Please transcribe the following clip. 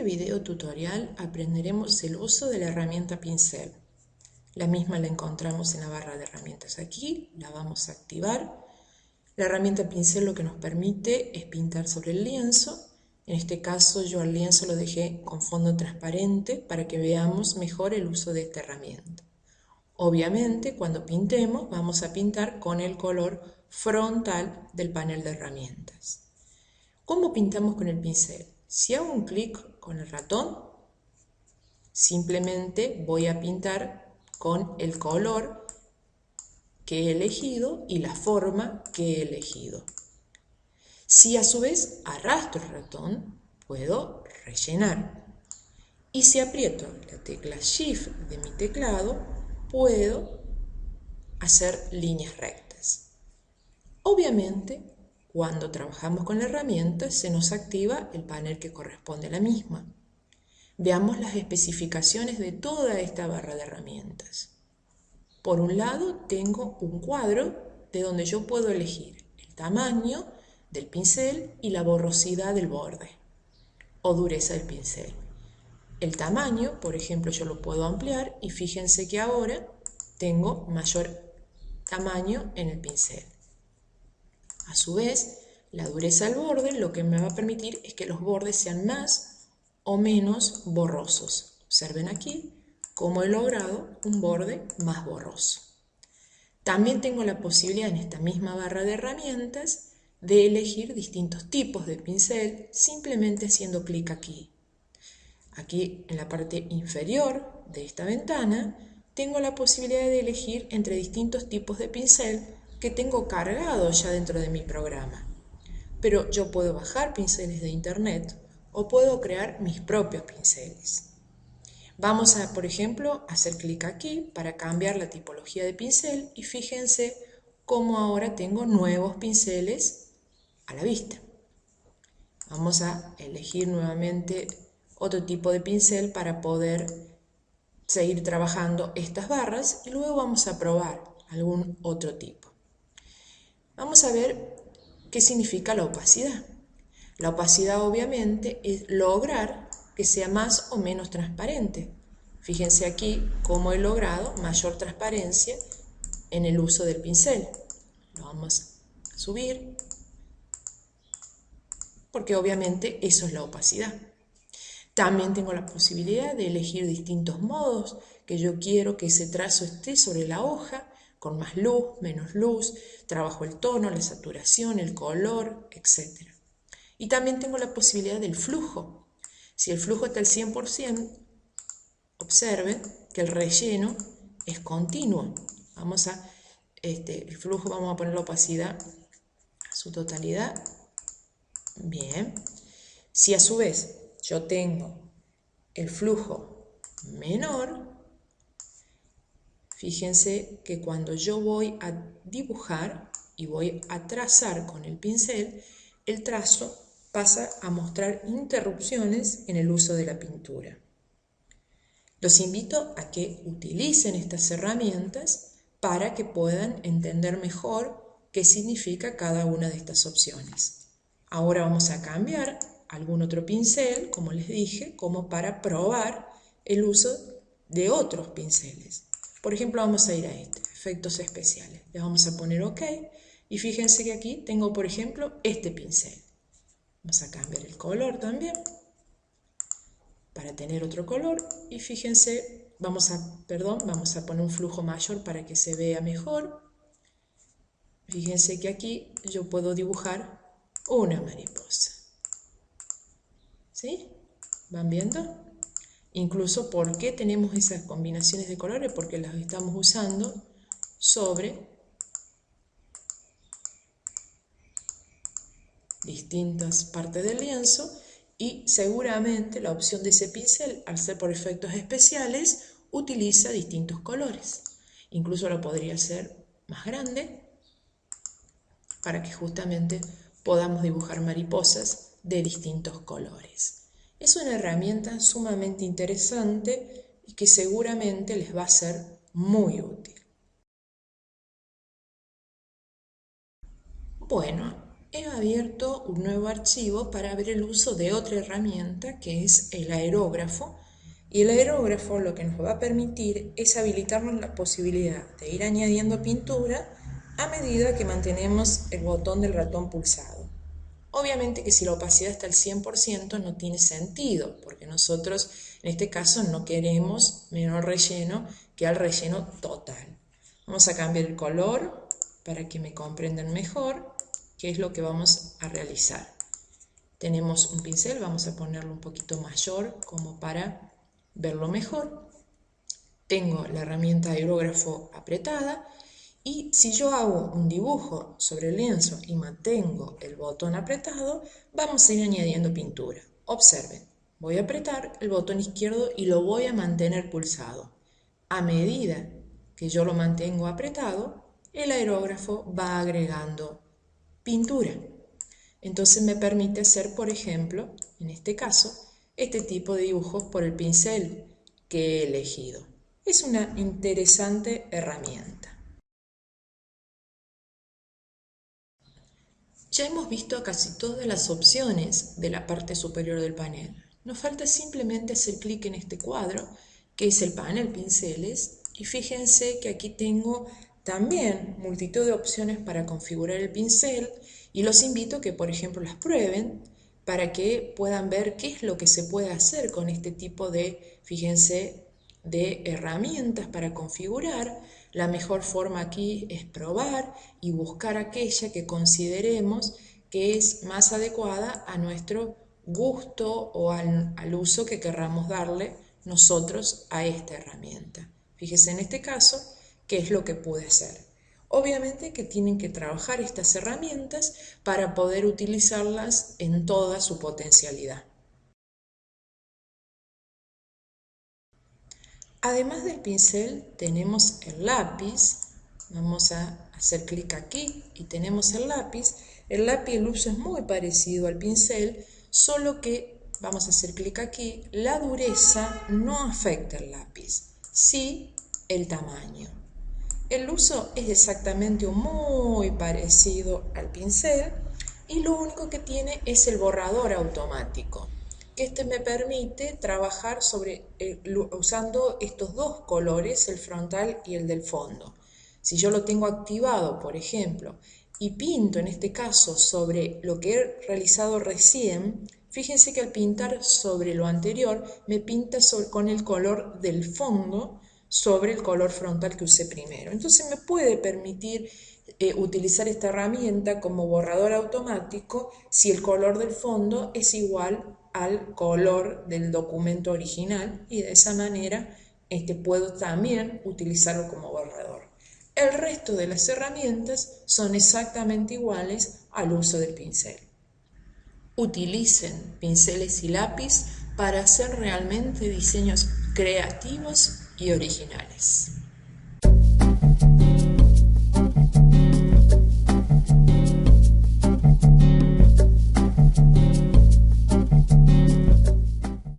video tutorial aprenderemos el uso de la herramienta pincel. La misma la encontramos en la barra de herramientas aquí, la vamos a activar. La herramienta pincel lo que nos permite es pintar sobre el lienzo. En este caso yo al lienzo lo dejé con fondo transparente para que veamos mejor el uso de esta herramienta. Obviamente cuando pintemos vamos a pintar con el color frontal del panel de herramientas. ¿Cómo pintamos con el pincel? Si hago un clic con el ratón, simplemente voy a pintar con el color que he elegido y la forma que he elegido. Si a su vez arrastro el ratón, puedo rellenar. Y si aprieto la tecla Shift de mi teclado, puedo hacer líneas rectas. Obviamente, cuando trabajamos con la herramienta, se nos activa el panel que corresponde a la misma. Veamos las especificaciones de toda esta barra de herramientas. Por un lado, tengo un cuadro de donde yo puedo elegir el tamaño del pincel y la borrosidad del borde o dureza del pincel. El tamaño, por ejemplo, yo lo puedo ampliar y fíjense que ahora tengo mayor tamaño en el pincel. A su vez, la dureza del borde lo que me va a permitir es que los bordes sean más o menos borrosos. Observen aquí cómo he logrado un borde más borroso. También tengo la posibilidad en esta misma barra de herramientas de elegir distintos tipos de pincel simplemente haciendo clic aquí. Aquí en la parte inferior de esta ventana tengo la posibilidad de elegir entre distintos tipos de pincel que tengo cargado ya dentro de mi programa. Pero yo puedo bajar pinceles de internet o puedo crear mis propios pinceles. Vamos a, por ejemplo, hacer clic aquí para cambiar la tipología de pincel y fíjense cómo ahora tengo nuevos pinceles a la vista. Vamos a elegir nuevamente otro tipo de pincel para poder seguir trabajando estas barras y luego vamos a probar algún otro tipo. Vamos a ver qué significa la opacidad. La opacidad obviamente es lograr que sea más o menos transparente. Fíjense aquí cómo he logrado mayor transparencia en el uso del pincel. Lo vamos a subir porque obviamente eso es la opacidad. También tengo la posibilidad de elegir distintos modos que yo quiero que ese trazo esté sobre la hoja, con más luz, menos luz, trabajo el tono, la saturación, el color, etc. Y también tengo la posibilidad del flujo. Si el flujo está al 100%, observen que el relleno es continuo. El flujo vamos a poner la opacidad a su totalidad. Bien. Si a su vez yo tengo el flujo menor, fíjense que cuando yo voy a dibujar y voy a trazar con el pincel, el trazo pasa a mostrar interrupciones en el uso de la pintura. Los invito a que utilicen estas herramientas para que puedan entender mejor qué significa cada una de estas opciones. Ahora vamos a cambiar algún otro pincel, como les dije, como para probar el uso de otros pinceles. Por ejemplo, vamos a ir a efectos especiales. Le vamos a poner OK y fíjense que aquí tengo, por ejemplo, este pincel. Vamos a cambiar el color también para tener otro color y fíjense, vamos a poner un flujo mayor para que se vea mejor. Fíjense que aquí yo puedo dibujar una mariposa. ¿Sí? ¿Van viendo? Incluso ¿por qué tenemos esas combinaciones de colores? Porque las estamos usando sobre distintas partes del lienzo y seguramente la opción de ese pincel, al ser por efectos especiales, utiliza distintos colores. Incluso lo podría hacer más grande para que justamente podamos dibujar mariposas de distintos colores. Es una herramienta sumamente interesante y que seguramente les va a ser muy útil. Bueno, he abierto un nuevo archivo para ver el uso de otra herramienta que es el aerógrafo. Y el aerógrafo lo que nos va a permitir es habilitarnos la posibilidad de ir añadiendo pintura a medida que mantenemos el botón del ratón pulsado. Obviamente que si la opacidad está al 100% no tiene sentido, porque nosotros en este caso no queremos menor relleno que al relleno total. Vamos a cambiar el color para que me comprendan mejor qué es lo que vamos a realizar. Tenemos un pincel, vamos a ponerlo un poquito mayor como para verlo mejor. Tengo la herramienta aerógrafo apretada y si yo hago un dibujo sobre el lienzo y mantengo el botón apretado, vamos a ir añadiendo pintura. Observen, voy a apretar el botón izquierdo y lo voy a mantener pulsado. A medida que yo lo mantengo apretado, el aerógrafo va agregando pintura. Entonces me permite hacer, por ejemplo, en este caso, este tipo de dibujos por el pincel que he elegido. Es una interesante herramienta. Ya hemos visto casi todas las opciones de la parte superior del panel. Nos falta simplemente hacer clic en este cuadro, que es el panel pinceles, y fíjense que aquí tengo también multitud de opciones para configurar el pincel y los invito a que, por ejemplo, las prueben para que puedan ver qué es lo que se puede hacer con este tipo de, fíjense, de herramientas para configurar. La mejor forma aquí es probar y buscar aquella que consideremos que es más adecuada a nuestro gusto o al uso que querramos darle nosotros a esta herramienta. Fíjense en este caso qué es lo que pude hacer. Obviamente que tienen que trabajar estas herramientas para poder utilizarlas en toda su potencialidad. Además del pincel tenemos el lápiz. Vamos a hacer clic aquí y tenemos el lápiz. El uso es muy parecido al pincel, solo que vamos a hacer clic aquí. La dureza no afecta el lápiz, sí el tamaño. El uso es exactamente muy parecido al pincel y lo único que tiene es el borrador automático. Este me permite trabajar usando estos dos colores, el frontal y el del fondo. Si yo lo tengo activado, por ejemplo, y pinto en este caso sobre lo que he realizado recién, fíjense que al pintar sobre lo anterior me pinta con el color del fondo sobre el color frontal que usé primero. Entonces me puede permitir utilizar esta herramienta como borrador automático si el color del fondo es igual al color del documento original y de esa manera puedo también utilizarlo como borrador. El resto de las herramientas son exactamente iguales al uso del pincel. Utilicen pinceles y lápiz para hacer realmente diseños creativos y originales.